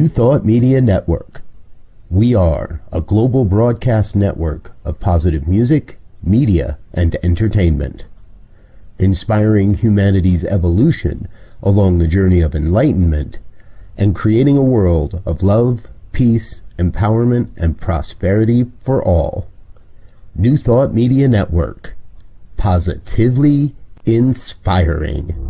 New Thought Media Network. We are a global broadcast network of positive music, media, and entertainment, inspiring humanity's evolution along the journey of enlightenment and creating a world of love, peace, empowerment, and prosperity for all. New Thought Media Network. Positively inspiring.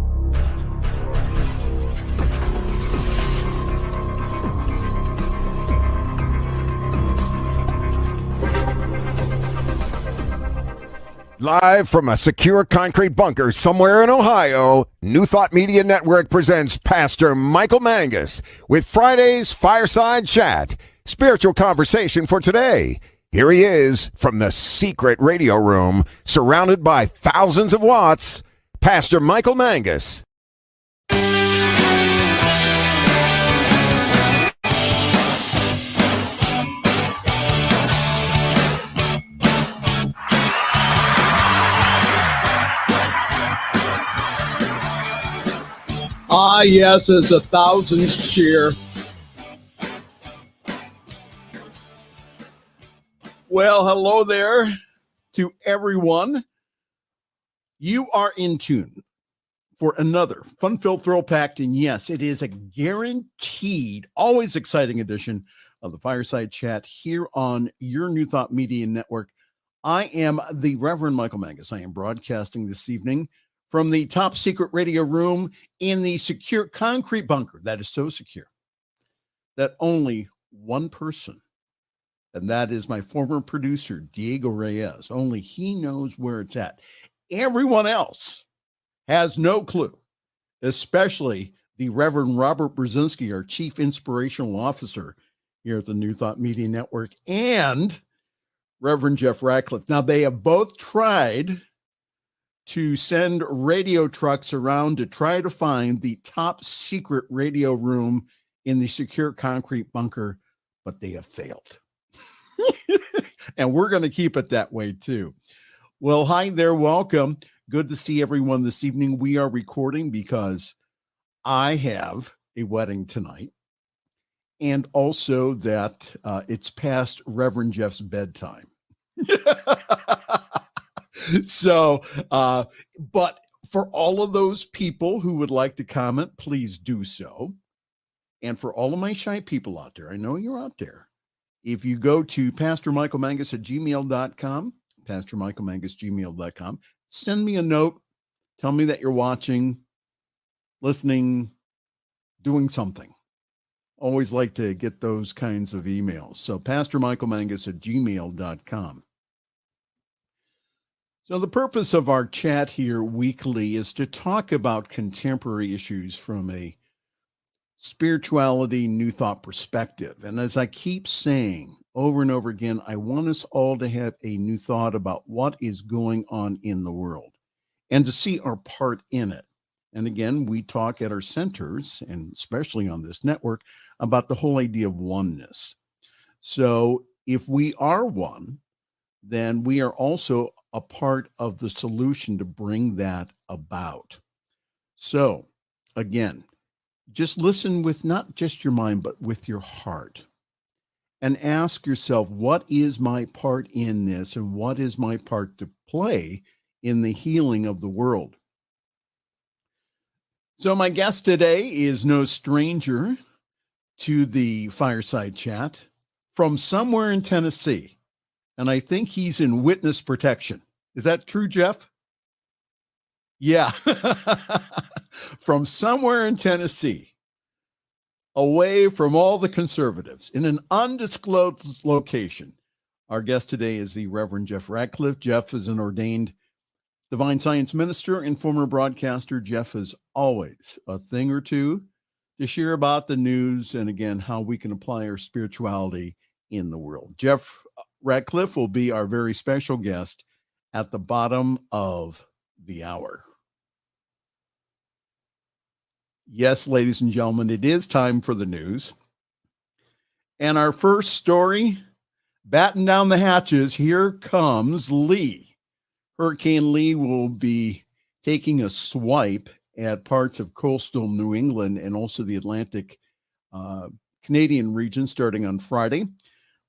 Live from a secure concrete bunker somewhere in Ohio, New Thought Media Network presents Pastor Michael Mangus with Friday's Fireside Chat, spiritual conversation for today. Here he is from the secret radio room, surrounded by thousands of watts, Pastor Michael Mangus. Ah, yes, as a thousands cheer. Well, hello there to everyone. You are in tune for another fun-filled, thrill-packed, and yes, it is a guaranteed, always exciting edition of the Fireside Chat here on your New Thought Media Network. I am the Reverend Michael Mangus. I am broadcasting this evening from the top secret radio room in the secure concrete bunker that is so secure that only one person, and that is my former producer, Diego Reyes, only he knows where it's at. Everyone else has no clue, especially the Reverend Robert Brzezinski, our Chief Inspirational Officer here at the New Thought Media Network, and Reverend Jeff Radcliff. Now, they have both tried to send radio trucks around to try to find the top secret radio room in the secure concrete bunker, but they have failed. And we're going to keep it that way too. Well, hi there. Welcome. Good to see everyone this evening. We are recording because I have a wedding tonight, and also that it's past Reverend Jeff's bedtime. So, but for all of those people who would like to comment, please do so. And for all of my shy people out there, I know you're out there. If you go to pastormichaelmangus@gmail.com, pastormichaelmangus@gmail.com, send me a note. Tell me that you're watching, listening, doing something. Always like to get those kinds of emails. So pastormichaelmangus@gmail.com. So the purpose of our chat here weekly is to talk about contemporary issues from a spirituality, new thought perspective. And as I keep saying over and over again, I want us all to have a new thought about what is going on in the world and to see our part in it. And again, we talk at our centers, and especially on this network, about the whole idea of oneness. So if we are one, then we are also a part of the solution to bring that about. So again, just listen with not just your mind, but with your heart, and ask yourself, what is my part in this, and what is my part to play in the healing of the world? So my guest today is no stranger to the Fireside Chat from somewhere in Tennessee. And I think he's in witness protection. Is that true, Jeff? Yeah. From somewhere in Tennessee, away from all the conservatives, in an undisclosed location. Our guest today is the Reverend Jeff Radcliff. Jeff is an ordained divine science minister and former broadcaster. Jeff has always a thing or two to share about the news and, again, how we can apply our spirituality in the world. Jeff Radcliff will be our very special guest at the bottom of the hour. Yes, ladies and gentlemen, it is time for the news. And our first story, batten down the hatches, here comes Lee. Hurricane Lee will be taking a swipe at parts of coastal New England and also the Atlantic Canadian region starting on Friday,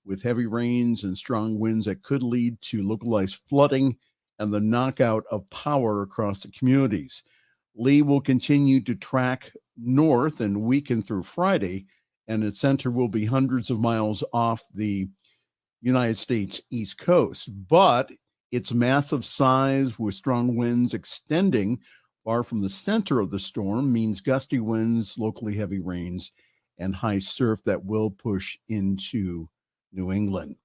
with heavy rains and strong winds that could lead to localized flooding and the knockout of power across the communities. Lee will continue to track north and weaken through Friday, and its center will be hundreds of miles off the United States East Coast. But its massive size with strong winds extending far from the center of the storm means gusty winds, locally heavy rains, and high surf that will push into New England.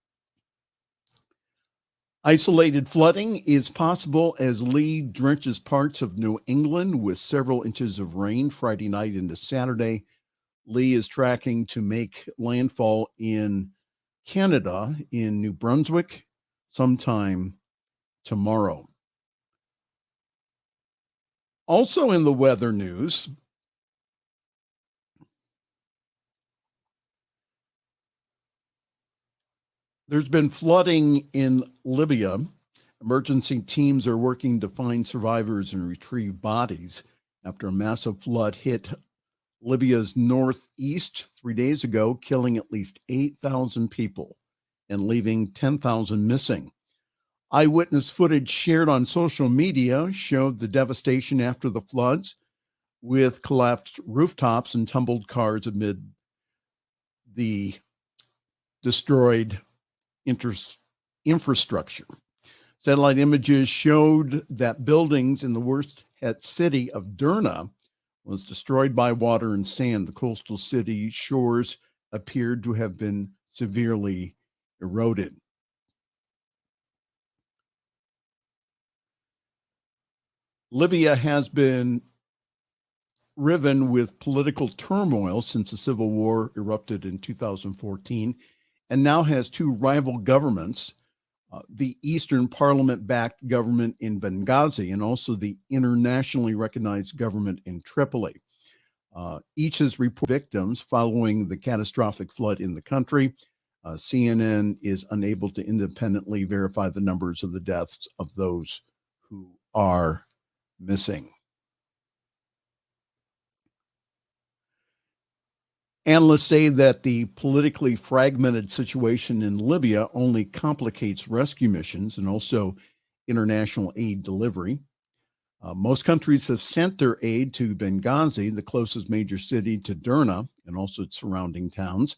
Isolated flooding is possible as Lee drenches parts of New England with several inches of rain Friday night into Saturday. Lee is tracking to make landfall in Canada, in New Brunswick, sometime tomorrow. Also in the weather news, there's been flooding in Libya. Emergency teams are working to find survivors and retrieve bodies after a massive flood hit Libya's northeast 3 days ago, killing at least 8,000 people and leaving 10,000 missing. Eyewitness footage shared on social media showed the devastation after the floods, with collapsed rooftops and tumbled cars amid the destroyed infrastructure. Satellite images showed that buildings in the worst hit city of Derna was destroyed by water and sand. The coastal city shores appeared to have been severely eroded. Libya has been riven with political turmoil since the civil war erupted in 2014 and now has two rival governments, the Eastern Parliament-backed government in Benghazi and also the internationally recognized government in Tripoli. Each has reported victims following the catastrophic flood in the country. CNN is unable to independently verify the numbers of the deaths of those who are missing. Analysts say that the politically fragmented situation in Libya only complicates rescue missions and also international aid delivery. Most countries have sent their aid to Benghazi, the closest major city to Derna, and also its surrounding towns.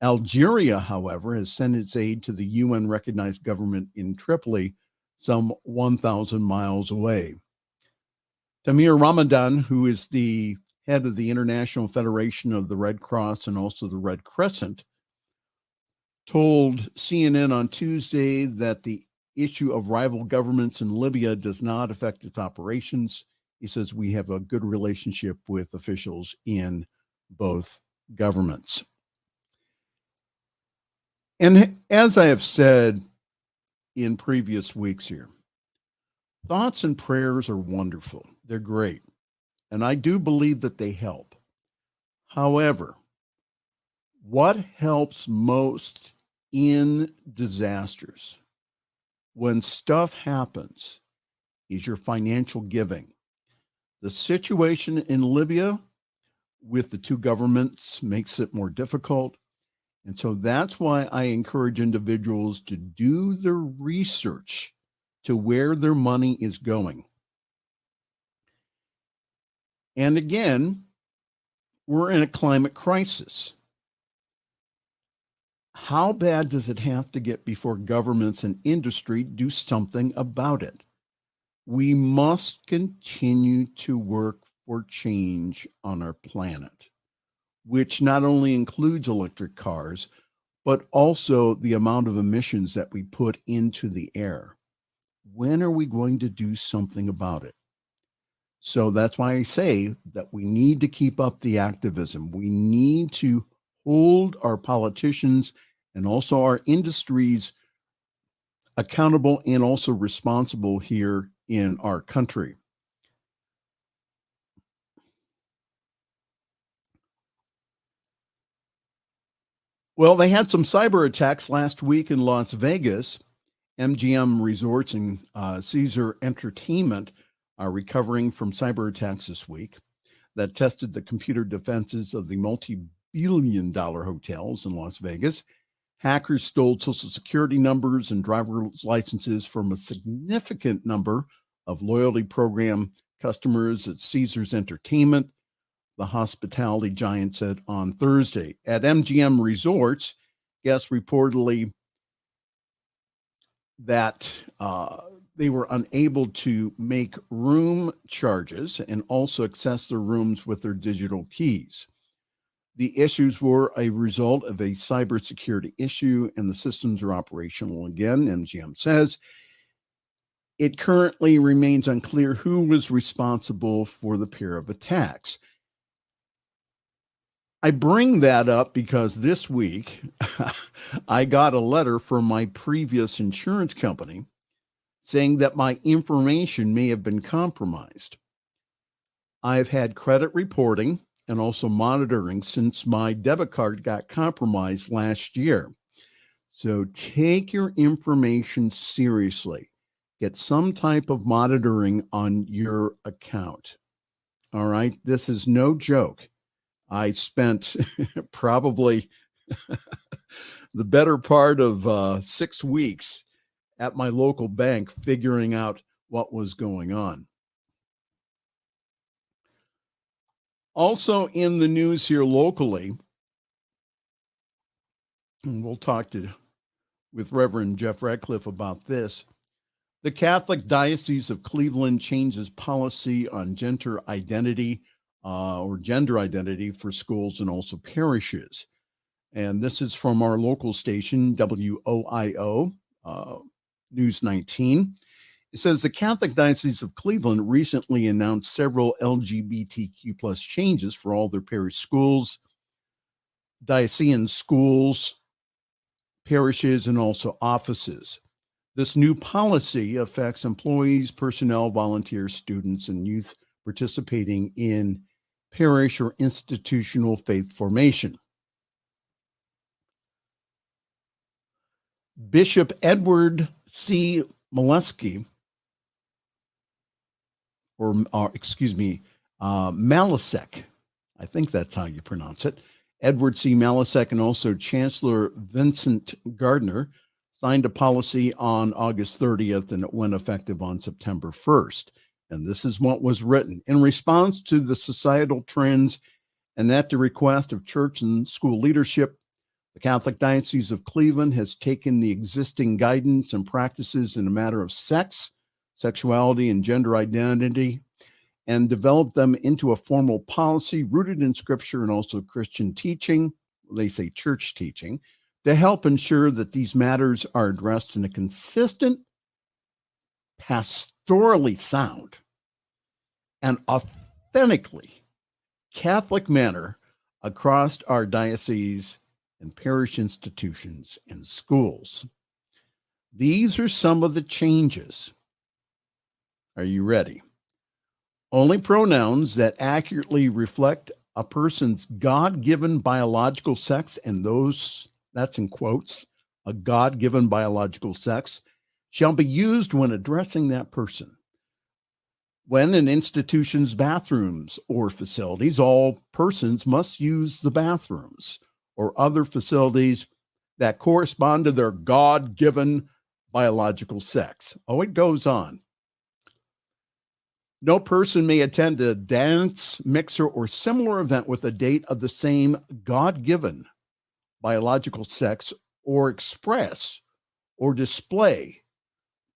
Algeria, however, has sent its aid to the UN-recognized government in Tripoli, some 1,000 miles away. Tamir Ramadan, who is the head of the International Federation of the Red Cross and also the Red Crescent, told CNN on Tuesday that the issue of rival governments in Libya does not affect its operations. He says, we have a good relationship with officials in both governments. And as I have said in previous weeks here, thoughts and prayers are wonderful. They're great. And I do believe that they help. However, what helps most in disasters, when stuff happens, is your financial giving. The situation in Libya with the two governments makes it more difficult. And so that's why I encourage individuals to do the research to where their money is going. And again, we're in a climate crisis. How bad does it have to get before governments and industry do something about it? We must continue to work for change on our planet, which not only includes electric cars, but also the amount of emissions that we put into the air. When are we going to do something about it? So that's why I say that we need to keep up the activism. We need to hold our politicians and also our industries accountable and also responsible here in our country. Well, they had some cyber attacks last week in Las Vegas. MGM Resorts and Caesar Entertainment are recovering from cyber attacks this week that tested the computer defenses of the multi-billion-dollar hotels in Las Vegas. Hackers stole Social Security numbers and driver's licenses from a significant number of loyalty program customers at Caesars Entertainment, the hospitality giant said on Thursday. At MGM Resorts, guests reportedly that they were unable to make room charges and also access their rooms with their digital keys. The issues were a result of a cybersecurity issue, and the systems are operational again, MGM says. It currently remains unclear who was responsible for the pair of attacks. I bring that up because this week I got a letter from my previous insurance company saying that my information may have been compromised. I've had credit reporting and also monitoring since my debit card got compromised last year. So take your information seriously. Get some type of monitoring on your account. All right. This is no joke. I spent probably the better part of 6 weeks at my local bank figuring out what was going on. Also in the news here locally, and we'll talk with Reverend Jeff Radcliff about this, the Catholic Diocese of Cleveland changes policy on gender identity for schools and also parishes. And this is from our local station, WOIO, News 19. It says the Catholic Diocese of Cleveland recently announced several LGBTQ plus changes for all their parish schools, diocesan schools, parishes, and also offices. This new policy affects employees, personnel, volunteers, students, and youth participating in parish or institutional faith formation. Bishop Edward C. Malasek, Malasek, I think that's how you pronounce it. Edward C. Malasek and also Chancellor Vincent Gardner signed a policy on August 30th, and it went effective on September 1st. And this is what was written. In response to the societal trends and at the request of church and school leadership, the Catholic Diocese of Cleveland has taken the existing guidance and practices in a matter of sex, sexuality, and gender identity and developed them into a formal policy rooted in Scripture and also Christian teaching, they say church teaching, to help ensure that these matters are addressed in a consistent, pastorally sound, and authentically Catholic manner across our diocese and parish institutions and schools. These are some of the changes. Are you ready? Only pronouns that accurately reflect a person's God-given biological sex, and that's in quotes, a God-given biological sex, shall be used when addressing that person. When in institutions' bathrooms or facilities, all persons must use the bathrooms or other facilities that correspond to their God-given biological sex. Oh, it goes on. No person may attend a dance, mixer, or similar event with a date of the same God-given biological sex or express or display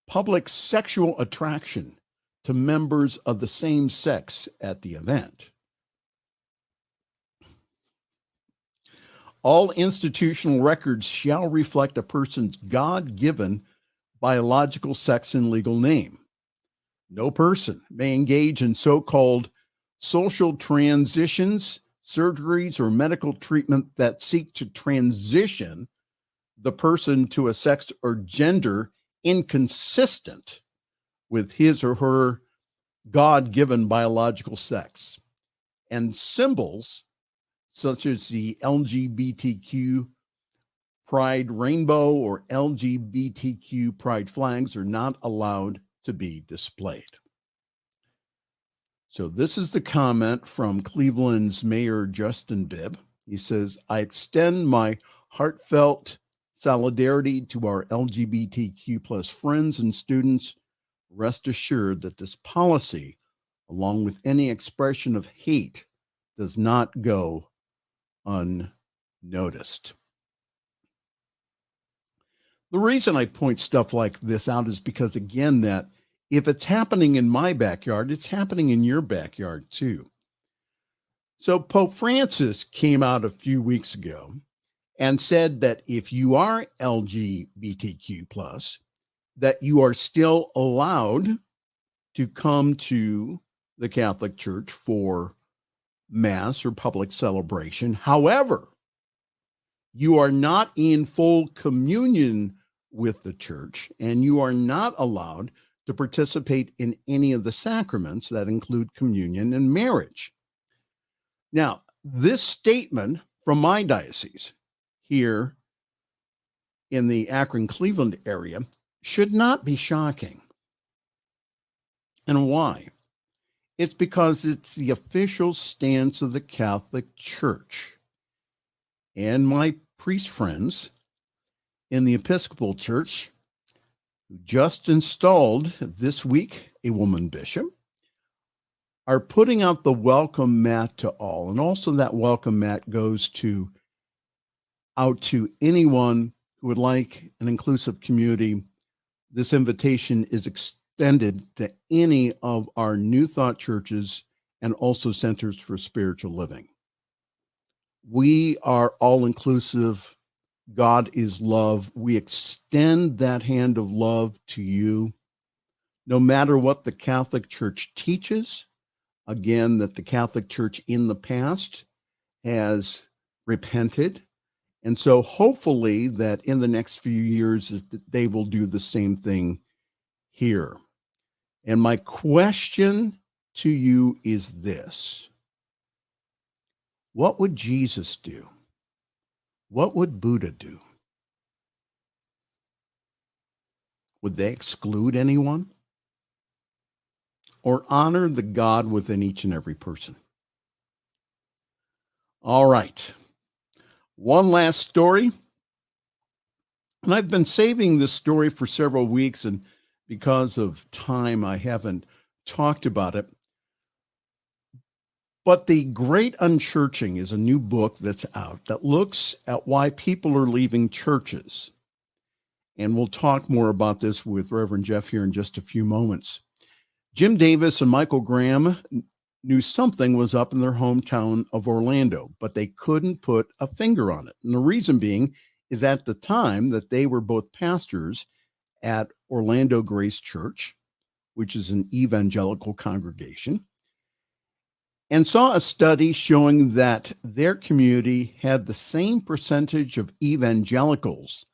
public sexual attraction to members of the same sex at the event. All institutional records shall reflect a person's God-given biological sex and legal name. No person may engage in so-called social transitions, surgeries, or medical treatment that seek to transition the person to a sex or gender inconsistent with his or her God-given biological sex. And symbols such as the LGBTQ pride rainbow or LGBTQ pride flags are not allowed to be displayed. So this is the comment from Cleveland's Mayor Justin Bibb. He says, I extend my heartfelt solidarity to our LGBTQ plus friends and students. Rest assured that this policy, along with any expression of hate, does not go unnoticed. The reason I point stuff like this out is because, again, that if it's happening in my backyard, it's happening in your backyard too. So Pope Francis came out a few weeks ago and said that if you are LGBTQ plus, that you are still allowed to come to the Catholic Church for Mass or public celebration. However, you are not in full communion with the church, and you are not allowed to participate in any of the sacraments that include communion and marriage. Now, this statement from my diocese here in the Akron-Cleveland area should not be shocking. And why? It's because it's the official stance of the Catholic Church. And my priest friends in the Episcopal Church, who just installed this week a woman bishop, are putting out the welcome mat to all. And also that welcome mat goes out to anyone who would like an inclusive community. This invitation is extended to any of our New Thought churches and also centers for spiritual living. We are all inclusive. God is love. We extend that hand of love to you, no matter what the Catholic Church teaches. Again, that the Catholic Church in the past has repented. And so hopefully that in the next few years is that they will do the same thing here. And my question to you is this: what would Jesus do? What would Buddha do? Would they exclude anyone? Or honor the God within each and every person? All right. One last story. And I've been saving this story for several weeks, and because of time, I haven't talked about it. But The Great Unchurching is a new book that's out that looks at why people are leaving churches. And we'll talk more about this with Reverend Jeff here in just a few moments. Jim Davis and Michael Graham knew something was up in their hometown of Orlando, but they couldn't put a finger on it. And the reason being is at the time that they were both pastors at Orlando Grace Church, which is an evangelical congregation, and saw a study showing that their community had the same percentage of evangelicals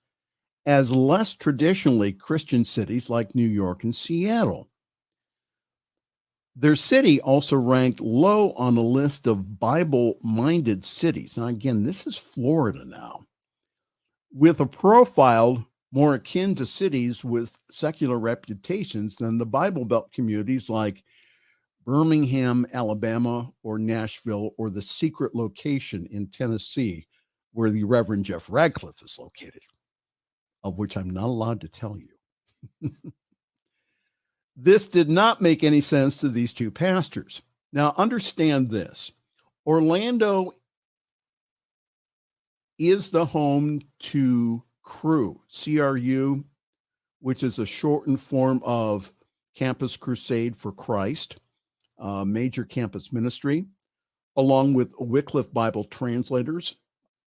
as less traditionally Christian cities like New York and Seattle. Their city also ranked low on a list of Bible-minded cities. Now, again, this is Florida now, with a profile more akin to cities with secular reputations than the Bible Belt communities like Birmingham, Alabama, or Nashville, or the secret location in Tennessee where the Reverend Jeff Radcliff is located, of which I'm not allowed to tell you. This did not make any sense to these two pastors. Now, understand this. Orlando is the home to CRU, C-R-U, which is a shortened form of Campus Crusade for Christ, a major campus ministry, along with Wycliffe Bible Translators,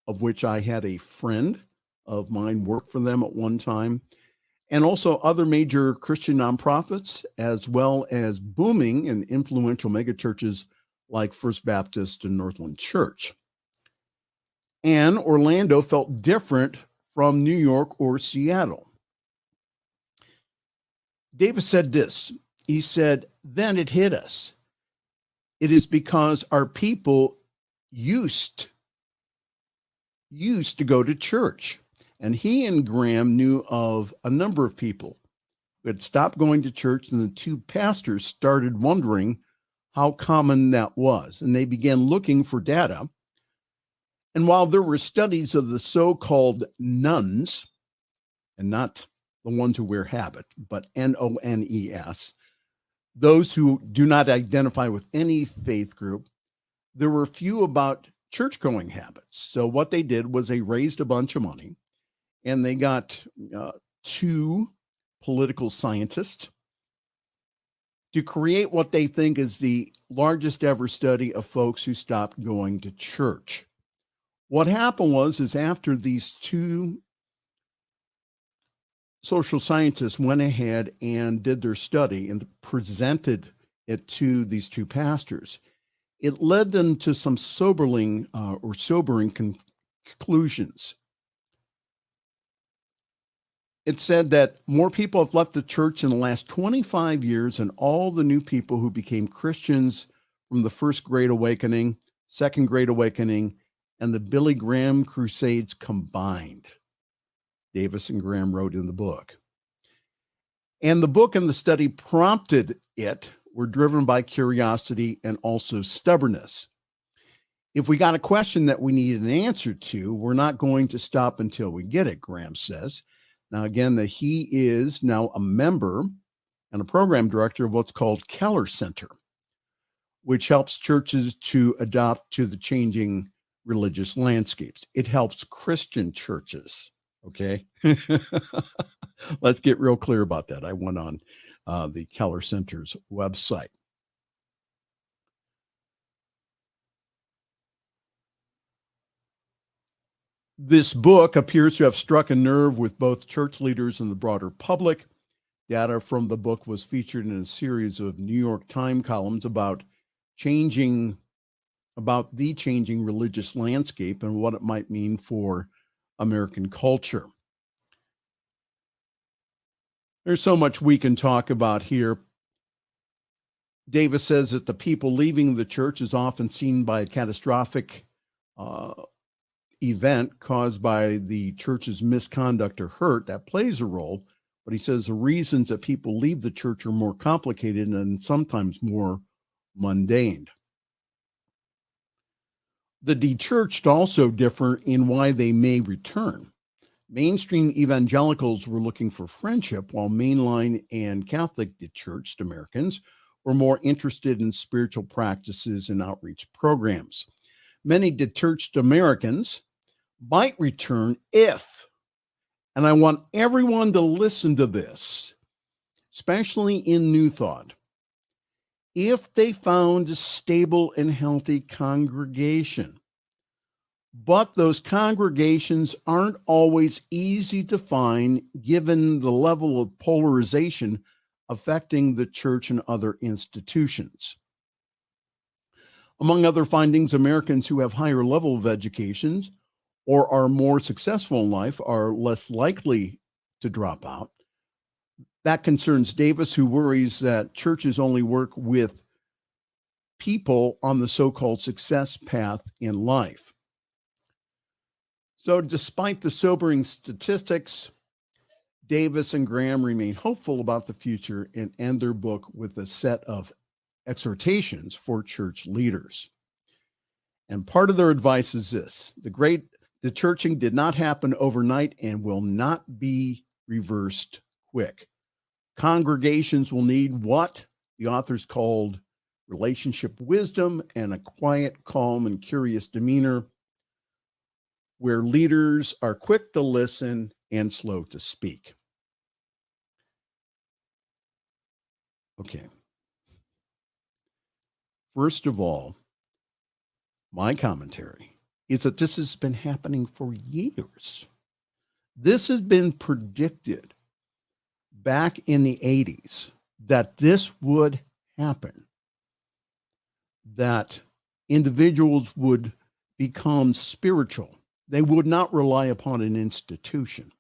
of which I had a friend of mine work for them at one time, and also other major Christian nonprofits, as well as booming and influential megachurches like First Baptist and Northland Church. And Orlando felt different from New York or Seattle. Davis said this. He said, then it hit us. It is because our people used to go to church. And he and Graham knew of a number of people who had stopped going to church, and the two pastors started wondering how common that was. And they began looking for data. And while there were studies of the so-called nuns, and not the ones who wear habit, but N-O-N-E-S, those who do not identify with any faith group, there were few about church-going habits. So what they did was they raised a bunch of money, and they got 2 political scientists to create what they think is the largest ever study of folks who stopped going to church. What happened is after these 2 social scientists went ahead and did their study and presented it to these 2 pastors, it led them to some sobering conclusions. It said that more people have left the church in the last 25 years than all the new people who became Christians from the First Great Awakening, Second Great Awakening, and the Billy Graham Crusades combined. Davis and Graham wrote in the book. And the book and the study prompted it were driven by curiosity and also stubbornness. If we got a question that we need an answer to, we're not going to stop until we get it, Graham says. Now, again, that he is now a member and a program director of what's called Keller Center, which helps churches to adapt to the changing religious landscapes. It helps Christian churches, okay? Let's get real clear about that. I went on the Keller Center's website. This book appears to have struck a nerve with both church leaders and the broader public. Data from the book was featured in a series of New York Times columns about the changing religious landscape and what it might mean for American culture. There's so much we can talk about here. Davis says that the people leaving the church is often seen by a catastrophic event caused by the church's misconduct or hurt. That plays a role, but he says the reasons that people leave the church are more complicated and sometimes more mundane. The dechurched also differ in why they may return. Mainstream evangelicals were looking for friendship, while mainline and Catholic dechurched Americans were more interested in spiritual practices and outreach programs. Many dechurched Americans might return if, and I want everyone to listen to this, especially in New Thought, if they found a stable and healthy congregation. But those congregations aren't always easy to find given the level of polarization affecting the church and other institutions. Among other findings, Americans who have higher level of education or are more successful in life are less likely to drop out. That concerns Davis, who worries that churches only work with people on the so-called success path in life. So despite the sobering statistics, Davis and Graham remain hopeful about the future and end their book with a set of exhortations for church leaders. And part of their advice is this: the churching did not happen overnight and will not be reversed quick. Congregations will need what the authors called relationship wisdom and a quiet, calm, and curious demeanor, where leaders are quick to listen and slow to speak. Okay. First of all, my commentary is that this has been happening for years. This has been predicted back in the 80s that this would happen, that individuals would become spiritual. They would not rely upon an institution.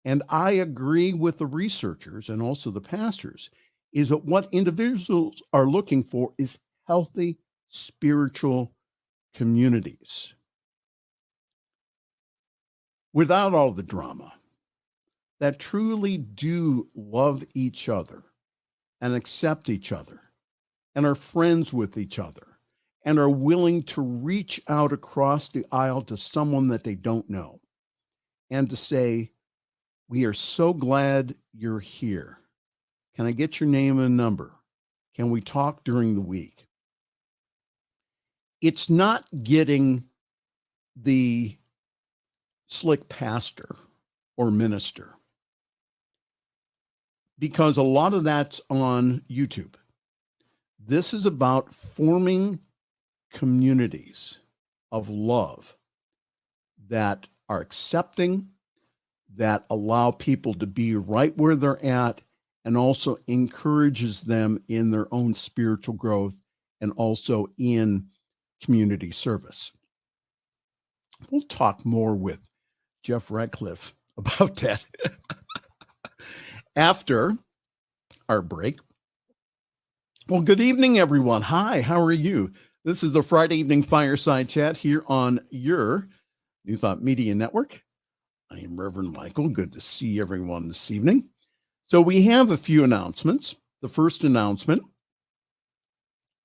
And I agree with the researchers and also the pastors, is that what individuals are looking for is healthy spiritual communities without all the drama, that truly do love each other and accept each other and are friends with each other and are willing to reach out across the aisle to someone that they don't know and to say, we are so glad you're here. Can I get your name and number? Can we talk during the week? It's not getting the slick pastor or minister, because a lot of that's on YouTube. This is about forming communities of love that are accepting, that allow people to be right where they're at, and also encourages them in their own spiritual growth and also in community service. We'll talk more with Jeff Radcliff about that after our break. Well, good evening, everyone. Hi, how are you? This is the Friday evening fireside chat here on your New Thought Media Network. I am Reverend Michael. Good to see everyone this evening. So we have a few announcements. The first announcement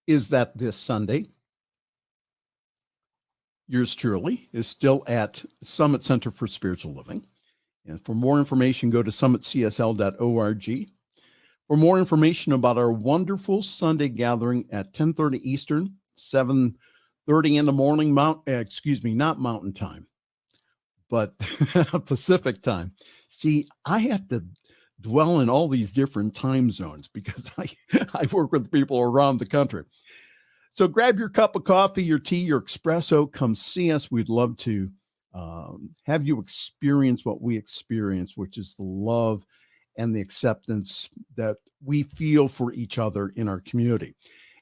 is that this Sunday, yours truly is still at Summit Center for Spiritual Living. And for more information, go to summitcsl.org. For more information about our wonderful Sunday gathering at 10:30 Eastern, 7:30 in the morning, not Mountain Time, but Pacific Time. See, I have to dwell in all these different time zones because I work with people around the country. So grab your cup of coffee, your tea, your espresso, come see us. We'd love to have you experience what we experience, which is the love and the acceptance that we feel for each other in our community.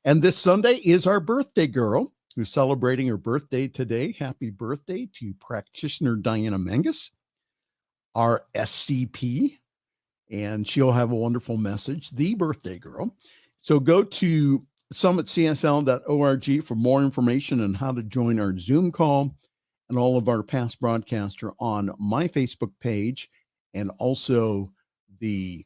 And this Sunday is our birthday girl who's celebrating her birthday today. Happy birthday to practitioner Diana Mangus, our SCP, and she'll have a wonderful message, the birthday girl. So go to summitcsl.org for more information on how to join our Zoom call and all of our past broadcasts are on my Facebook page and also the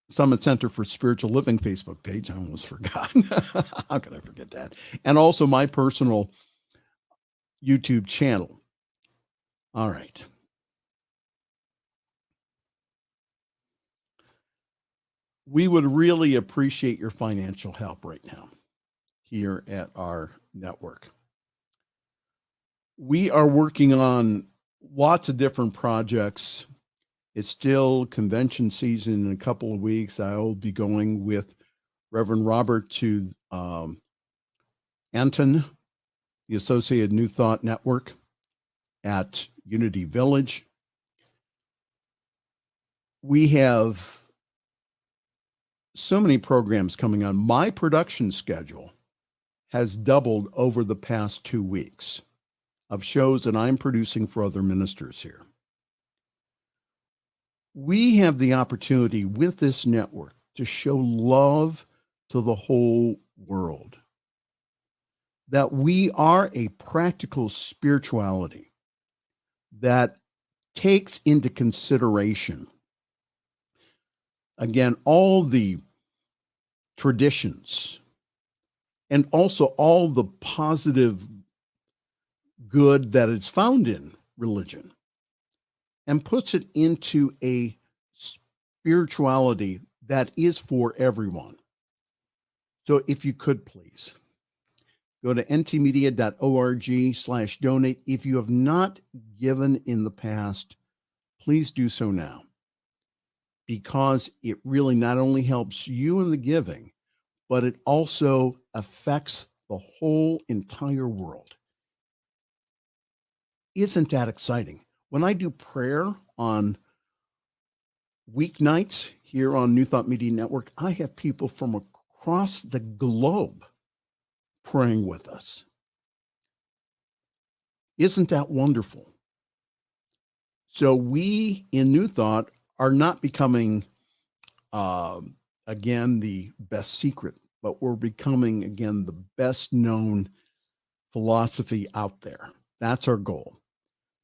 Summit Center for Spiritual Living Facebook page. I almost forgot. How could I forget that? And also my personal YouTube channel. All right. We would really appreciate your financial help right now here at our network. We are working on lots of different projects. It's still convention season in a couple of weeks. I will be going with Reverend Robert to Anton, the Associated New Thought Network at Unity Village. We have so many programs coming on. My production schedule has doubled over the past 2 weeks of shows that I'm producing for other ministers here. We have the opportunity with this network to show love to the whole world, that we are a practical spirituality that takes into consideration, again, all the traditions and also all the positive good that is found in religion and puts it into a spirituality that is for everyone. So if you could please go to ntmedia.org/donate. If you have not given in the past, please do so now, because it really not only helps you in the giving, but it also affects the whole entire world. Isn't that exciting? When I do prayer on weeknights here on New Thought Media Network, I have people from across the globe praying with us. Isn't that wonderful? So we in New Thought are not becoming, again, the best secret, but we're becoming, again, the best known philosophy out there. That's our goal.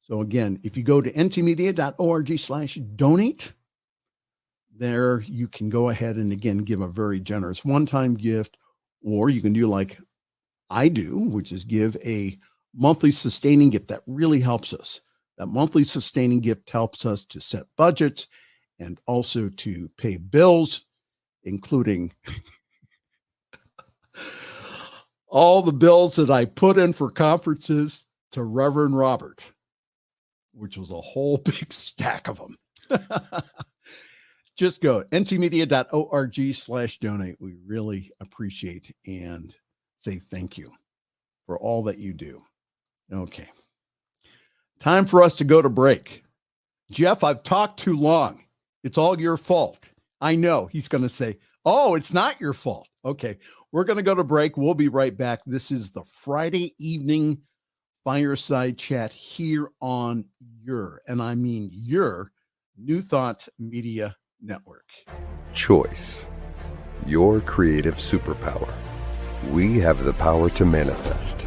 So again, if you go to ntmedia.org/donate, there you can go ahead and again give a very generous one-time gift, or you can do like I do, which is give a monthly sustaining gift. That really helps us. That monthly sustaining gift helps us to set budgets and also to pay bills, including all the bills that I put in for conferences to Reverend Robert, which was a whole big stack of them. Just go ntmedia.org/donate. We really appreciate and say thank you for all that you do. Okay. Time for us to go to break. Jeff, I've talked too long. It's all your fault. I know he's going to say, oh, it's not your fault. Okay. We're going to go to break. We'll be right back. This is the Friday evening Fireside Chat here on your New Thought Media Network. Choice, your creative superpower. We have the power to manifest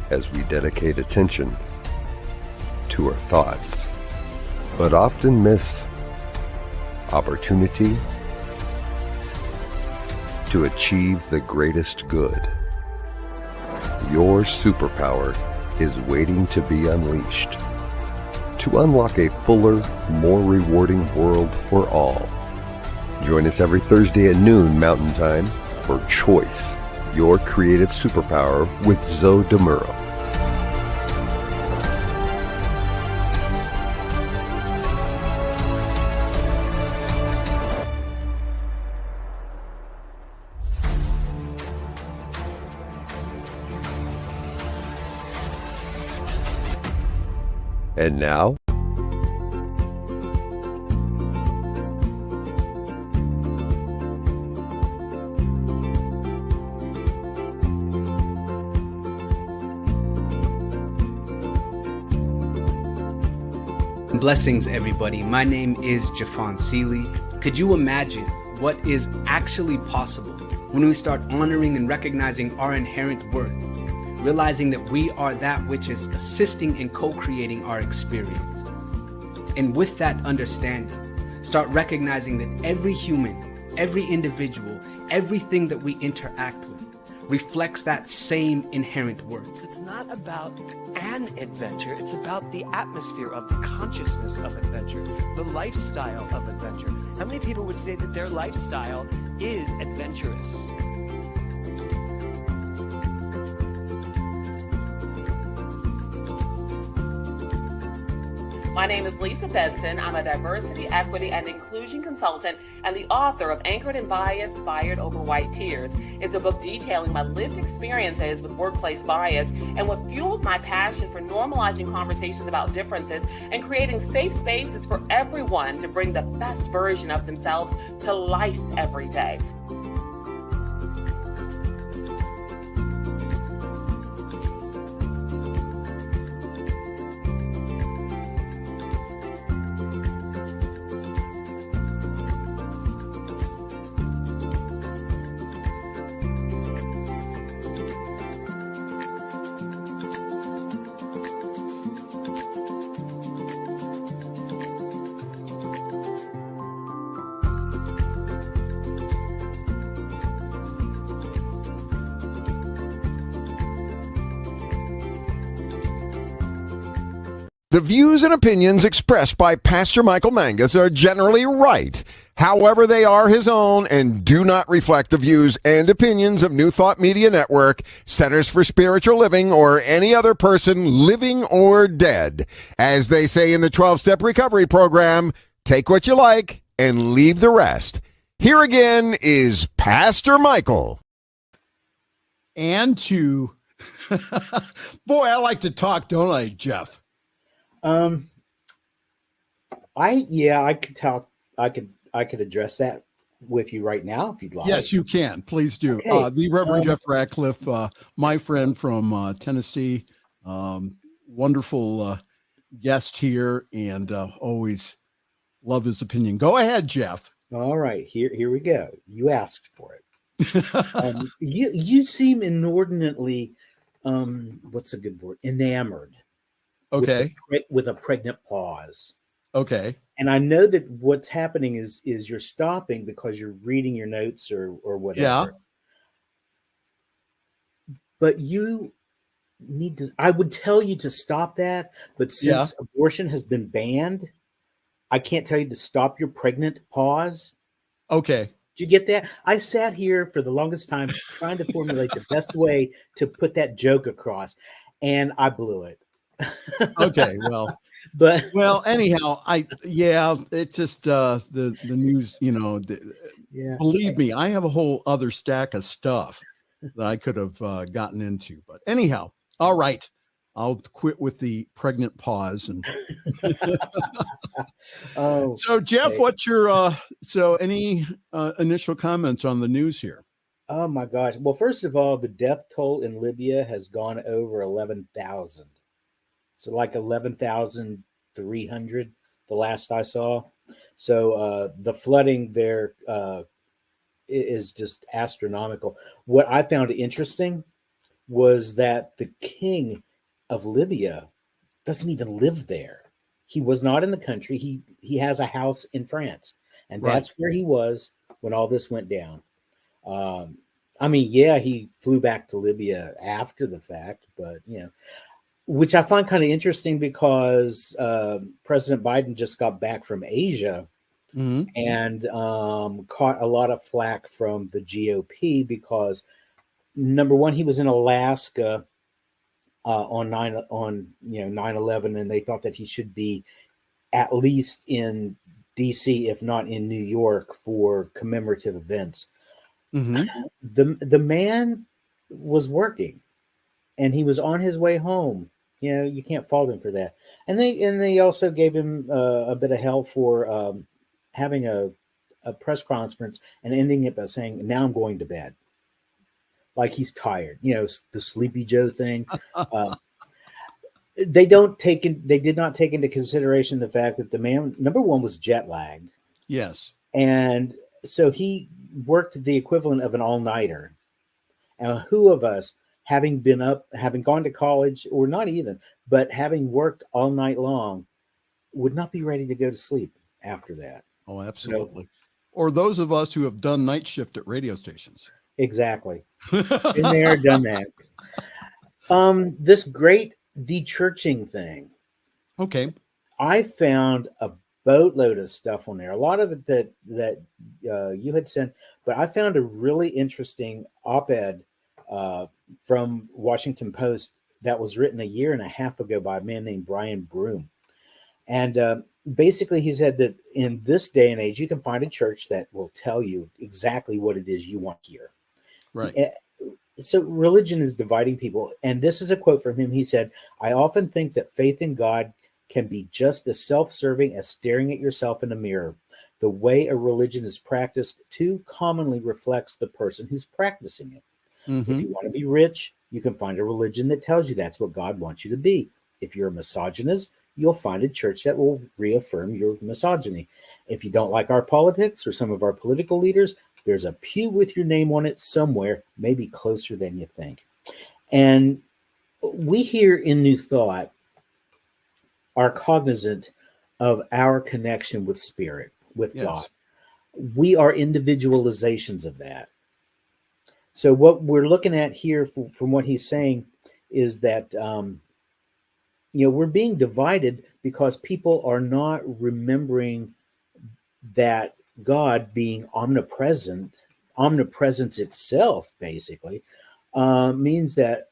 as we dedicate attention to our thoughts, but often miss opportunity to achieve the greatest good. Your superpower is waiting to be unleashed to unlock a fuller, more rewarding world for all. Join us every Thursday at noon Mountain Time for Choice, your creative superpower with Zoe DeMuro. And now, Blessings, everybody. My name is Jafon Seeley. Could you imagine what is actually possible when we start honoring and recognizing our inherent worth, realizing that we are that which is assisting and co-creating our experience? And with that understanding, start recognizing that every human, every individual, everything that we interact with reflects that same inherent worth. It's not about an adventure, it's about the atmosphere of the consciousness of adventure, the lifestyle of adventure. How many people would say that their lifestyle is adventurous? My name is Lisa Benson. I'm a diversity, equity, and inclusion consultant and the author of Anchored in Bias, Fired Over White Tears. It's a book detailing my lived experiences with workplace bias and what fueled my passion for normalizing conversations about differences and creating safe spaces for everyone to bring the best version of themselves to life every day. The views and opinions expressed by Pastor Michael Mangus are generally right. However, they are his own and do not reflect the views and opinions of New Thought Media Network, Centers for Spiritual Living, or any other person living or dead. As they say in the 12-Step Recovery Program, take what you like and leave the rest. Here again is Pastor Michael. And to, boy, I like to talk, don't I, Jeff? I could talk. I could address that with you right now if you'd like. Yes, you can. Please do. Okay. The Reverend Jeff Radcliff, my friend from Tennessee, wonderful guest here, and always love his opinion. Go ahead, Jeff. All right, here we go. You asked for it. You seem inordinately, what's a good word? Enamored. Okay. With a pregnant pause. Okay. And I know that what's happening is you're stopping because you're reading your notes or Yeah. whatever. But you need to, I would tell you to stop that, but Yeah. since abortion has been banned, I can't tell you to stop your pregnant pause. Okay. Did you get that? I sat here for the longest time trying to formulate the best way to put that joke across, and I blew it. Okay. Well, But anyhow, it's just the news, yeah, believe me, I have a whole other stack of stuff that I could have gotten into. But anyhow, all right. I'll quit with the pregnant pause. And oh, so, Jeff, okay. what's your any initial comments on the news here? Oh my gosh. Well, first of all, the death toll in Libya has gone over 11,000. So like 11,300 the last I saw. So the flooding there is just astronomical. What I found interesting was that the king of Libya doesn't even live there. He was not in the country. He has a house in France, and Right. that's where he was when all this went down. Um, I mean, yeah, he flew back to Libya after the fact, but which I find kind of interesting because President Biden just got back from Asia and caught a lot of flack from the GOP because number one, he was in Alaska on 9/11, and they thought that he should be at least in DC, if not in New York, for commemorative events. The man was working, and he was on his way home. You can't fault him for that. And they also gave him a bit of hell for having a press conference and ending it by saying, "Now I'm going to bed." Like he's tired, the Sleepy Joe thing. They did not take into consideration the fact that the man, number one, was jet lagged. Yes. And so he worked the equivalent of an all-nighter. And who of us, having been up, having gone to college, or not even, but having worked all night long, would not be ready to go to sleep after that? Oh, absolutely. Or those of us who have done night shift at radio stations. Exactly. Been there, done that. This great de-churching thing. Okay. I found a boatload of stuff on there. A lot of it that you had sent, but I found a really interesting op-ed from Washington Post that was written a year and a half ago by a man named Brian Broom. And basically he said that in this day and age, you can find a church that will tell you exactly what it is you want to hear. Right. So religion is dividing people. And this is a quote from him. He said, "I often think that faith in God can be just as self-serving as staring at yourself in a mirror. The way a religion is practiced too commonly reflects the person who's practicing it. If you want to be rich, you can find a religion that tells you that's what God wants you to be. If you're a misogynist, you'll find a church that will reaffirm your misogyny. If you don't like our politics or some of our political leaders, there's a pew with your name on it somewhere, maybe closer than you think." And we here in New Thought are cognizant of our connection with spirit, with God. We are individualizations of that. So what we're looking at here from what he's saying is that we're being divided because people are not remembering that God being omnipresence itself basically means that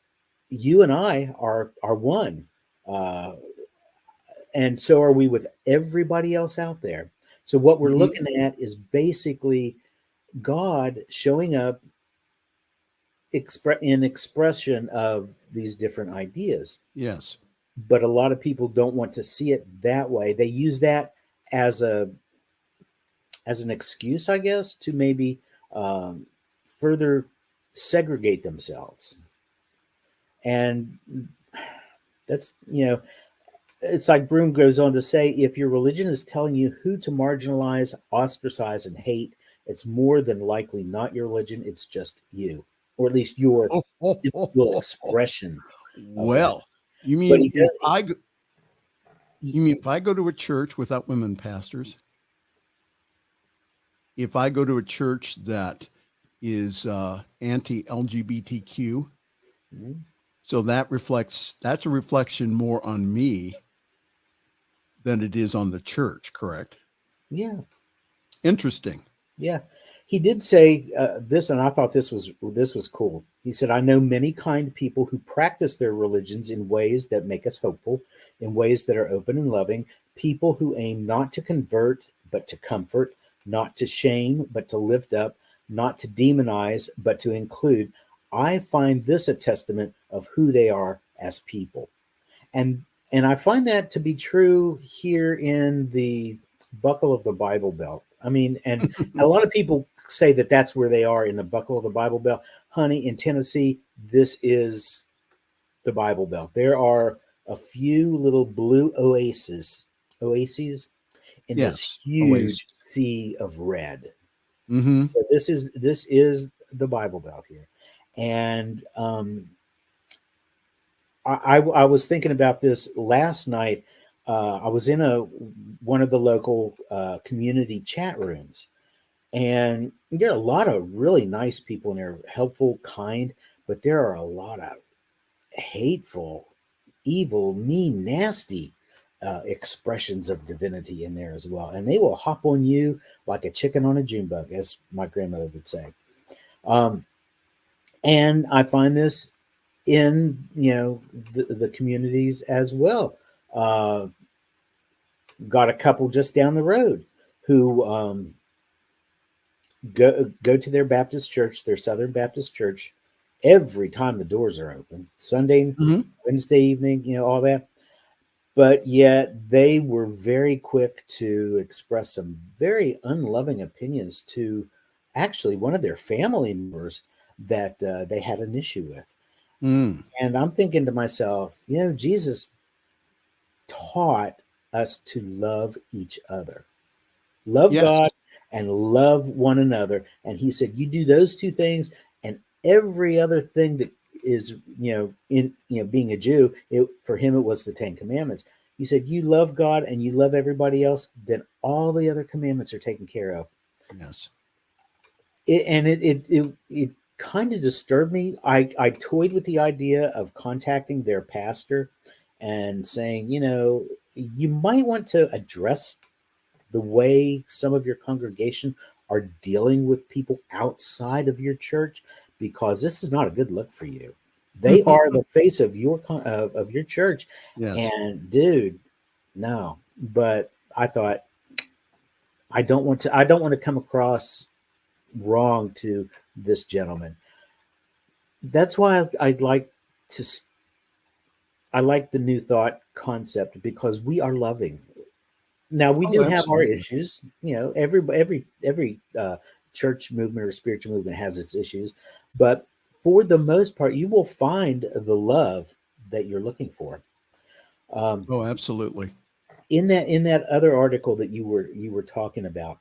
you and I are one. And so are we with everybody else out there. So what we're looking at is basically God showing up in expression of these different ideas. Yes. But a lot of people don't want to see it that way. They use that as an excuse, I guess, to maybe further segregate themselves. And that's, it's like Broom goes on to say, if your religion is telling you who to marginalize, ostracize, and hate, it's more than likely not your religion. It's just you, or at least your individual expression. Well, you But mean he does, You mean if I go to a church without women pastors? If I go to a church that is anti-LGBTQ, so that's a reflection more on me than it is on the church, correct? Yeah. Interesting. Yeah. He did say this, and I thought this was cool. He said, I know many kind people who practice their religions in ways that make us hopeful, in ways that are open and loving, people who aim not to convert, but to comfort, not to shame, but to lift up, not to demonize, but to include. I find this a testament of who they are as people. And I find that to be true here in the buckle of the Bible Belt. I mean, and a lot of people say that that's where they are in the buckle of the Bible Belt. Honey, in Tennessee, this is the Bible Belt. There are a few little blue oases in this huge sea of red. Mm-hmm. So this is the Bible Belt here. And I was thinking about this last night. I was in one of the local community chat rooms, and there are a lot of really nice people in there, helpful, kind, but there are a lot of hateful, evil, mean, nasty expressions of divinity in there as well. And they will hop on you like a chicken on a June bug, as my grandmother would say. And I find this in the communities as well. Got a couple just down the road who go to their Baptist church, their Southern Baptist church, every time the doors are open, Sunday, Wednesday evening, all that. But yet they were very quick to express some very unloving opinions to actually one of their family members that they had an issue with. And I'm thinking to myself, Jesus taught us to love each other, love God and love one another. And he said, you do those two things, and every other thing that is, being a Jew, for him, it was the 10 Commandments. He said, you love God and you love everybody else, then all the other commandments are taken care of. Yes. It kind of disturbed me. I toyed with the idea of contacting their pastor and saying, you might want to address the way some of your congregation are dealing with people outside of your church, because this is not a good look for you. They are the face of your church. Yes. And dude, no. But I thought, I don't want to come across wrong to this gentleman. That's why I like the New Thought concept, because we are loving. Now we do have our issues. Every church movement or spiritual movement has its issues, but for the most part, you will find the love that you're looking for. Absolutely. In that other article that you were talking about,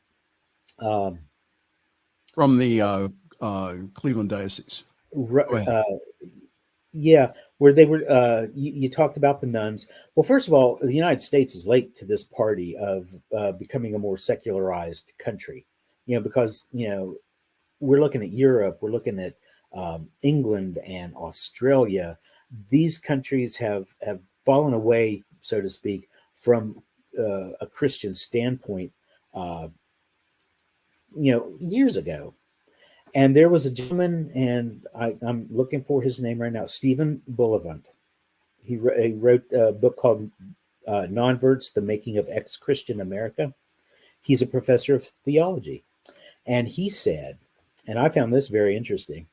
from the Cleveland Diocese. Yeah, where they were, you talked about the nuns. Well, first of all, the United States is late to this party of becoming a more secularized country, because, we're looking at Europe, we're looking at England and Australia. These countries have fallen away, so to speak, from a Christian standpoint, years ago. And there was a gentleman, and I'm looking for his name right now, Stephen Bullivant. He wrote a book called Non-Verts, The Making of Ex-Christian America. He's a professor of theology. And he said, and I found this very interesting,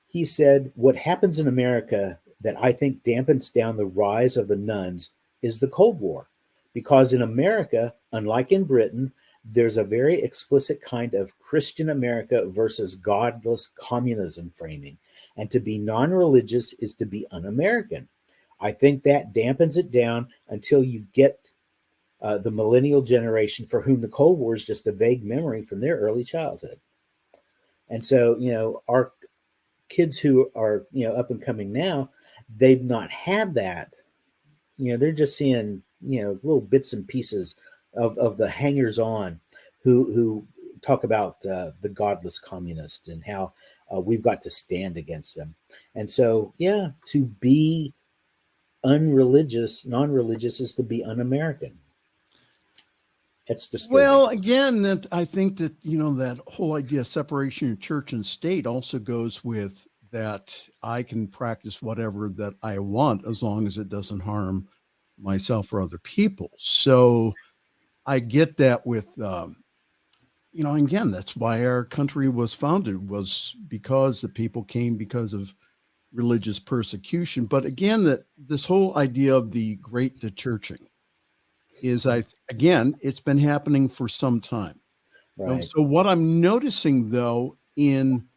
he said, what happens in America that I think dampens down the rise of the nuns is the Cold War. Because in America, unlike in Britain, there's a very explicit kind of Christian America versus godless communism framing. And to be non-religious is to be un-American. I think that dampens it down until you get the millennial generation for whom the Cold War is just a vague memory from their early childhood. And so, our kids who are, up and coming now, they've not had that. They're just seeing, little bits and pieces of the hangers on who talk about the godless communists and how we've got to stand against them. And so, to be non-religious is to be un-American. It's disturbing. Well, again, that I think that, that whole idea of separation of church and state also goes with that I can practice whatever that I want as long as it doesn't harm myself or other people. So I get that with, again, that's why our country was founded, was because the people came because of religious persecution. But again, that this whole idea of the great dechurching is, again, it's been happening for some time. Right. So what I'm noticing, though, in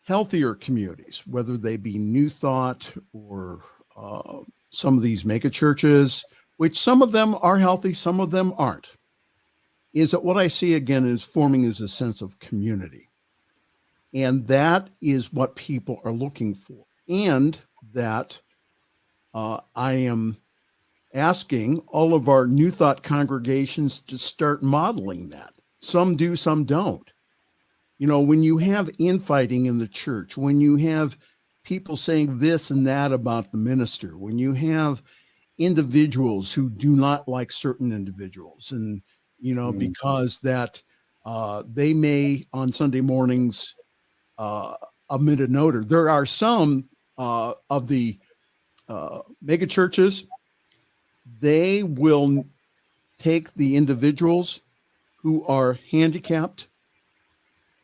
healthier communities, whether they be New Thought or some of these mega churches, which some of them are healthy, some of them aren't, is that what I see again is forming is a sense of community. And that is what people are looking for. And that I am asking all of our New Thought congregations to start modeling that. Some do, some don't. When you have infighting in the church, when you have people saying this and that about the minister, when you have individuals who do not like certain individuals, and, because that they may on Sunday mornings omit a noter. There are some of the mega churches, they will take the individuals who are handicapped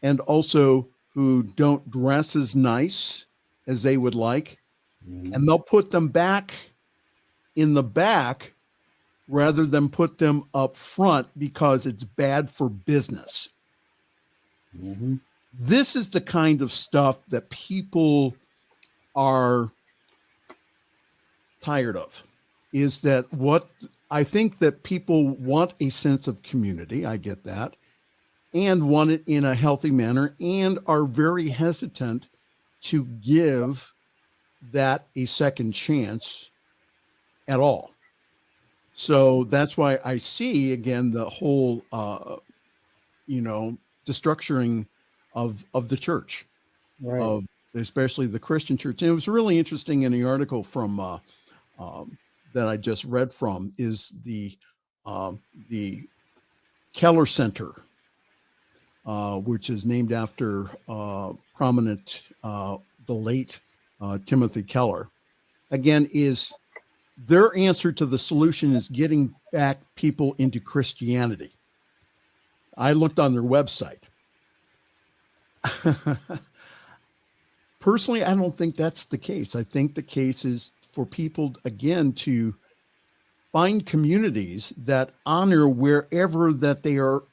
and also who don't dress as nice as they would like, and they'll put them back in the back rather than put them up front because it's bad for business. Mm-hmm. This is the kind of stuff that people are tired of, is that what I think that people want a sense of community. I get that, and want it in a healthy manner, and are very hesitant to give that a second chance at all. So that's why I see again the whole, destructuring of the church, Right. of especially the Christian church. And it was really interesting in the article from that I just read from is the Keller Center, which is named after prominent the late Timothy Keller. Again, is their answer to the solution is getting back people into Christianity. I looked on their website. Personally, I don't think that's the case. I think the case is for people, again, to find communities that honor wherever that they are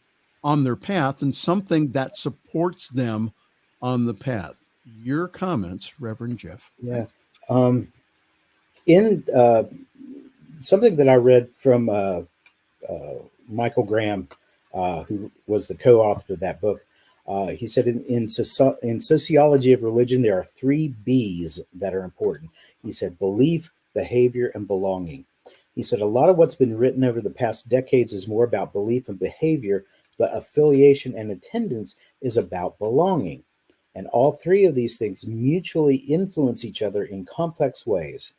on their path and something that supports them on the path. Your comments, Reverend Jeff. Yeah. In something that I read from Michael Graham, who was the co-author of that book, he said in sociology of religion, there are 3 B's that are important. He said belief, behavior, and belonging. He said a lot of what's been written over the past decades is more about belief and behavior, but affiliation and attendance is about belonging. And all 3 of these things mutually influence each other in complex ways.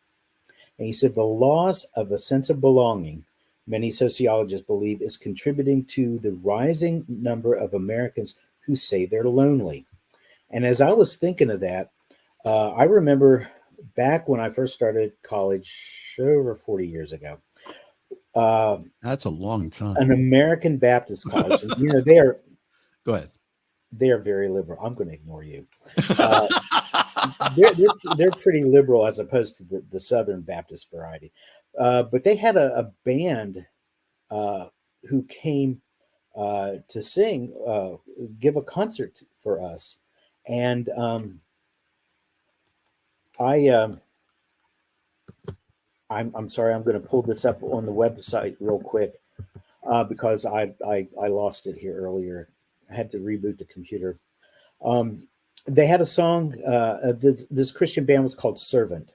And he said the loss of a sense of belonging, many sociologists believe, is contributing to the rising number of Americans who say they're lonely. And as I was thinking of that, I remember back when I first started college over 40 years ago. That's a long time. An American Baptist college. And, they are. Go ahead. They are very liberal. I'm going to ignore you. They're pretty liberal as opposed to the Southern Baptist variety. But they had a band who came to sing, give a concert for us. And I'm sorry, I'm going to pull this up on the website real quick because I lost it here earlier. I had to reboot the computer. They had a song. This Christian band was called Servant,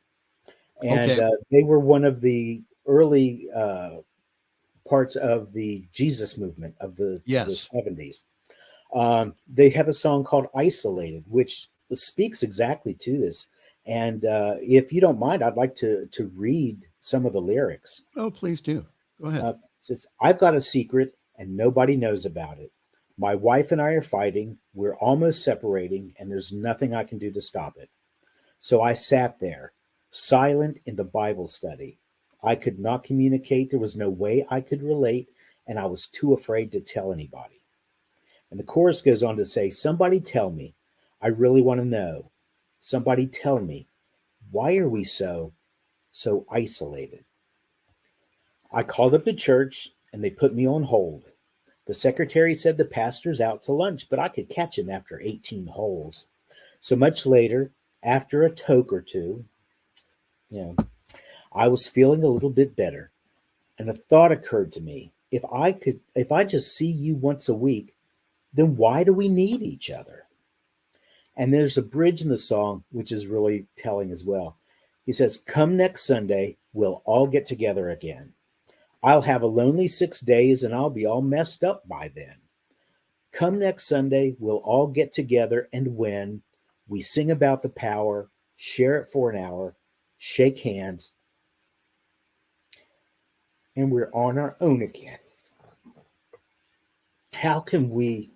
and they were one of the early parts of the Jesus movement of the Yes. 70s. They have a song called Isolated, which speaks exactly to this. And if you don't mind, I'd like to read some of the lyrics. Oh, please do. Go ahead. It says, I've got a secret and nobody knows about it. My wife and I are fighting. We're almost separating, and there's nothing I can do to stop it. So I sat there, silent in the Bible study. I could not communicate. There was no way I could relate, and I was too afraid to tell anybody. And the chorus goes on to say, somebody tell me. I really want to know. Somebody tell me. Why are we so isolated? I called up the church, and they put me on hold. The secretary said the pastor's out to lunch, but I could catch him after 18 holes. So much later, after a toke or two, I was feeling a little bit better. And a thought occurred to me. If I just see you once a week, then why do we need each other? And there's a bridge in the song, which is really telling as well. He says, come next Sunday, we'll all get together again. I'll have a lonely 6 days and I'll be all messed up by then. Come next Sunday, we'll all get together, and when we sing about the power, share it for an hour, shake hands, and we're on our own again. How can we,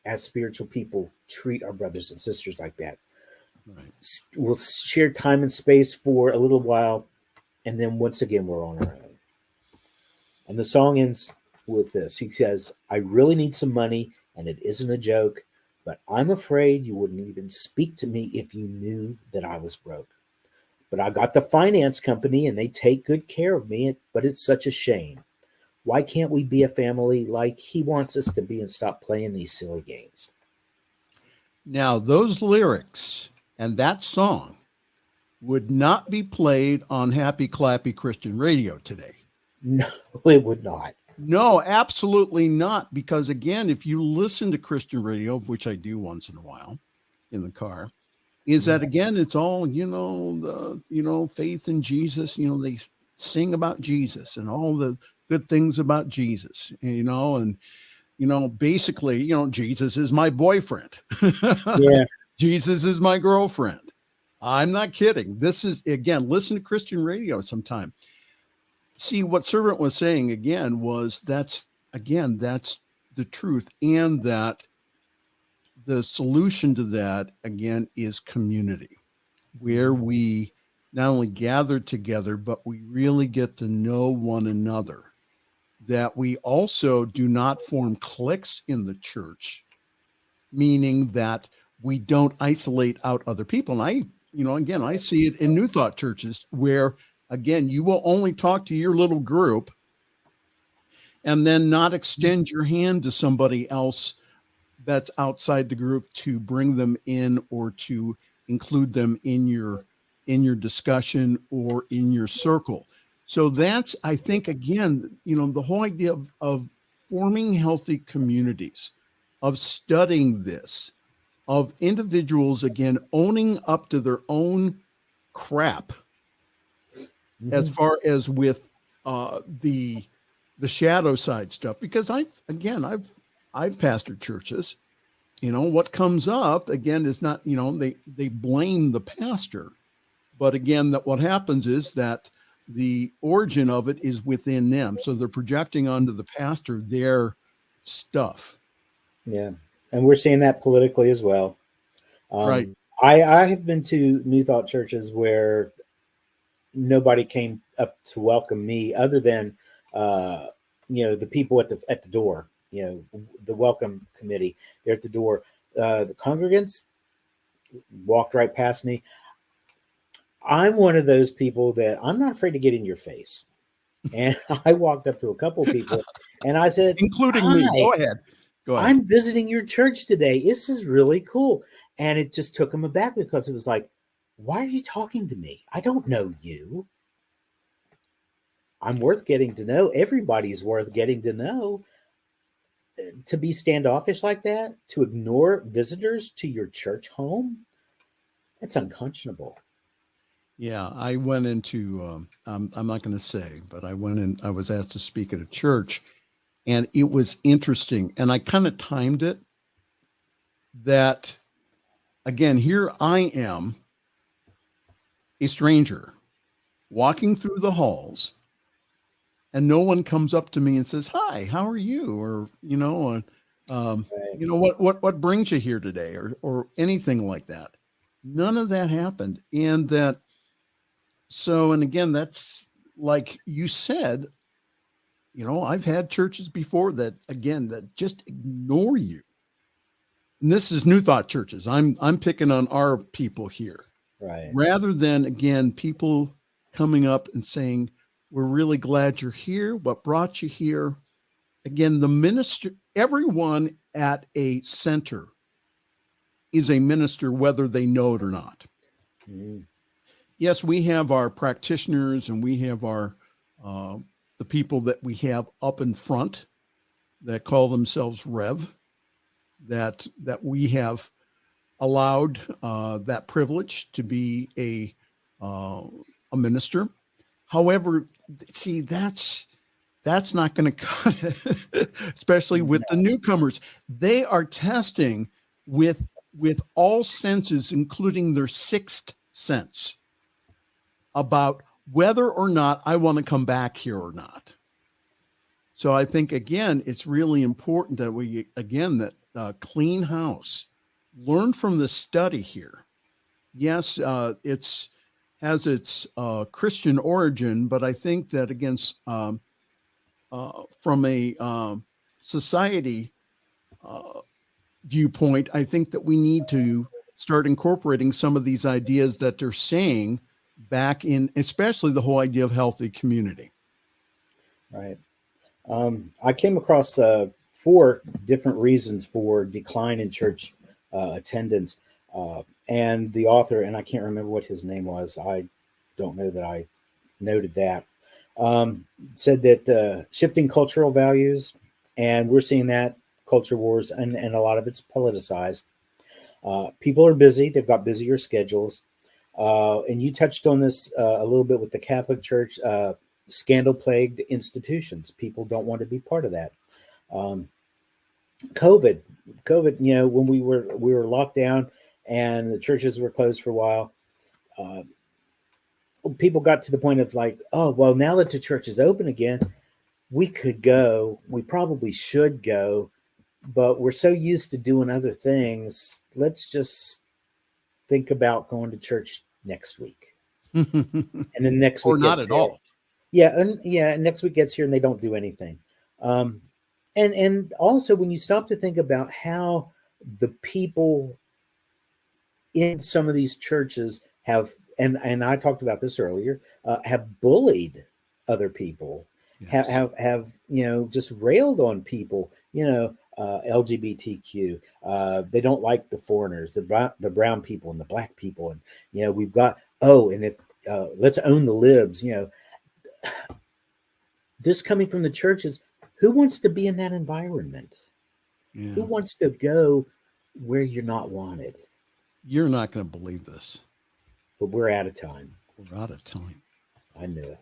as spiritual people, treat our brothers and sisters like that? Right. We'll share time and space for a little while, and then once again, we're on our own. And the song ends with this. He says, I really need some money, and it isn't a joke, but I'm afraid you wouldn't even speak to me if you knew that I was broke. But I got the finance company, and they take good care of me, but it's such a shame. Why can't we be a family like he wants us to be and stop playing these silly games? Now, those lyrics and that song would not be played on Happy Clappy Christian radio today. No, it would not. No, absolutely not. Because again, if you listen to Christian radio, which I do once in a while in the car, is that again, it's all, faith in Jesus. They sing about Jesus and all the good things about Jesus, basically, Jesus is my boyfriend. Yeah. Jesus is my girlfriend. I'm not kidding. This is, again, listen to Christian radio sometime. See, what Servant was saying again was that's the truth. And that the solution to that, again, is community, where we not only gather together, but we really get to know one another, that we also do not form cliques in the church, meaning that we don't isolate out other people. And I see it in New Thought churches where, again, you will only talk to your little group and then not extend your hand to somebody else that's outside the group to bring them in or to include them in your discussion or in your circle. So that's, I think, again, the whole idea of forming healthy communities, of studying this, of individuals, again, owning up to their own crap, as far as with the shadow side stuff, because I've pastored churches. What comes up again is not, they blame the pastor, but again, that what happens is that the origin of it is within them. So they're projecting onto the pastor their stuff. Yeah. And we're seeing that politically as well. Right. I have been to New Thought churches where nobody came up to welcome me other than, the people at the door, the welcome committee, they're at the door. The congregants walked right past me. I'm one of those people that I'm not afraid to get in your face. And I walked up to a couple of people and I said, including me, go ahead. I'm visiting your church today. This is really cool. And it just took them aback because it was like, why are you talking to me? I don't know you. I'm worth getting to know. Everybody's worth getting to know. To be standoffish like that, to ignore visitors to your church home, that's unconscionable. Yeah, I went into, I'm not going to say, but I went in, I was asked to speak at a church, and it was interesting. And I kind of timed it that, again, here I am, a stranger, walking through the halls, and no one comes up to me and says, "Hi, how are you?" Or, what brings you here today, or anything like that. None of that happened. And and again, that's like you said, I've had churches before that, again, that just ignore you. And this is New Thought churches. I'm picking on our people here. Right. Rather than, again, people coming up and saying, "We're really glad you're here. What brought you here?" Again, the minister, everyone at a center is a minister, whether they know it or not. Mm. Yes, we have our practitioners, and we have our the people that we have up in front that call themselves Rev, that we have allowed that privilege to be a minister. However, see, that's not going to cut it, especially with the newcomers. They are testing with all senses, including their sixth sense, about whether or not I want to come back here or not. So I think, again, it's really important that we, again, that clean house, learn from the study here. Yes, it's has its Christian origin, but I think that, again, from a society viewpoint, I think that we need to start incorporating some of these ideas that they're saying back in, especially the whole idea of healthy community. Right. I came across 4 different reasons for decline in church attendance. And the author, and I can't remember what his name was, I don't know that I noted that, said that shifting cultural values, and we're seeing that culture wars, and a lot of it's politicized. People are busy. They've got busier schedules. And you touched on this a little bit with the Catholic Church, scandal-plagued institutions. People don't want to be part of that. COVID, when we were locked down and the churches were closed for a while, people got to the point of like, oh, well, now that the church is open again, we could go. We probably should go, but we're so used to doing other things. Let's just think about going to church next week. And then next week, or not at all. Yeah, and next week gets here and they don't do anything. And also, when you stop to think about how the people in some of these churches have, and I talked about this earlier, have bullied other people, yes. have just railed on people, LGBTQ. They don't like the foreigners, the brown people and the black people, and we've got and if let's own the libs. This coming from the churches. Who wants to be in that environment? Yeah. Who wants to go where you're not wanted? You're not going to believe this. But we're out of time. We're out of time. I knew it.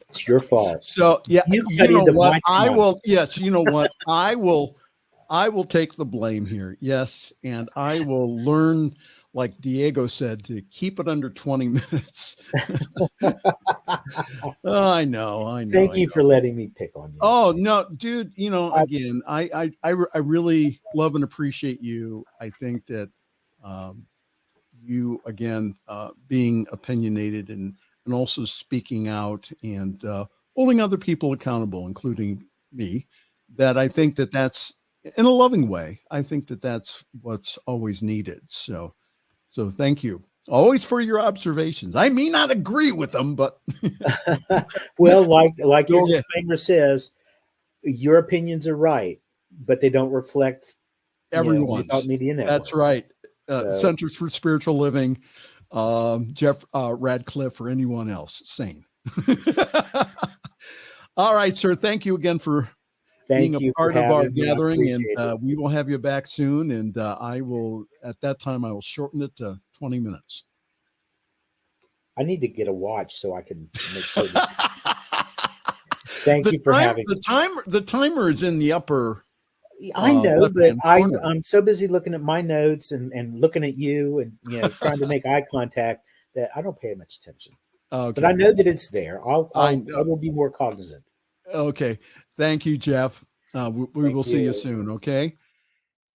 It's your fault. So, yeah, you know what? I will. Yes, you know what? I will take the blame here. Yes, and I will learn, like Diego said, to keep it under 20 minutes. I know. Thank you for letting me pick on you. Oh, no, dude, again, I really love and appreciate you. I think that you, again, being opinionated and also speaking out and holding other people accountable, including me, that I think that that's, in a loving way, I think that that's what's always needed. So thank you always for your observations. I may not agree with them, but well, like your disclaimer says, your opinions are right, but they don't reflect everyone's. Media Network. That's right. Centers for Spiritual Living, Jeff Radcliff, or anyone else sane. All right, sir. Thank you again for being a part of our gathering, and we will have you back soon. And I will, at that time, I will shorten it to 20 minutes. I need to get a watch so I can make sure. Thank you for having the timer is in the upper. I know, but corner. I'm so busy looking at my notes and looking at you and trying to make eye contact that I don't pay much attention. Okay. But I know that it's there. I will be more cognizant. Okay. Thank you, Jeff. We will see you soon. Okay.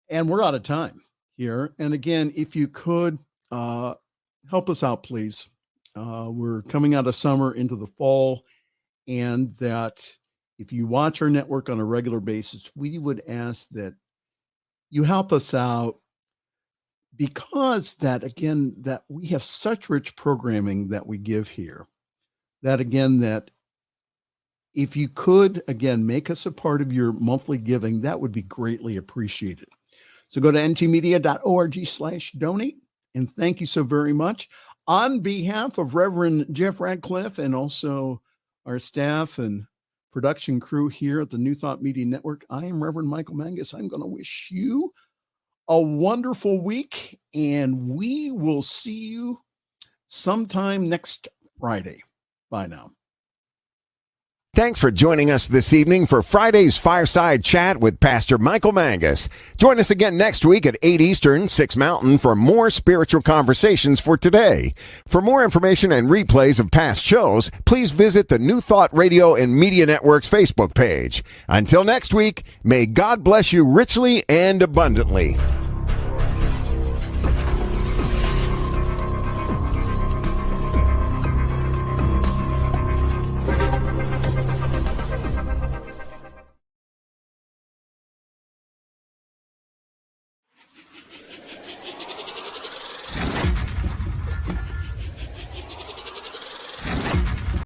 And we're out of time here. And again, if you could help us out, please. We're coming out of summer into the fall, and that if you watch our network on a regular basis, we would ask that you help us out, because that we have such rich programming that we give here, that if you could, again, make us a part of your monthly giving, that would be greatly appreciated. So go to ntmedia.org/donate. And thank you so very much. On behalf of Reverend Jeff Radcliff and also our staff and production crew here at the New Thought Media Network, I am Reverend Michael Mangus. I'm going to wish you a wonderful week, and we will see you sometime next Friday. Bye now. Thanks for joining us this evening for Friday's Fireside Chat with Pastor Michael Mangus. Join us again next week at 8 Eastern, 6 Mountain for more spiritual conversations for today. For more information and replays of past shows, please visit the New Thought Radio and Media Network's Facebook page. Until next week, may God bless you richly and abundantly.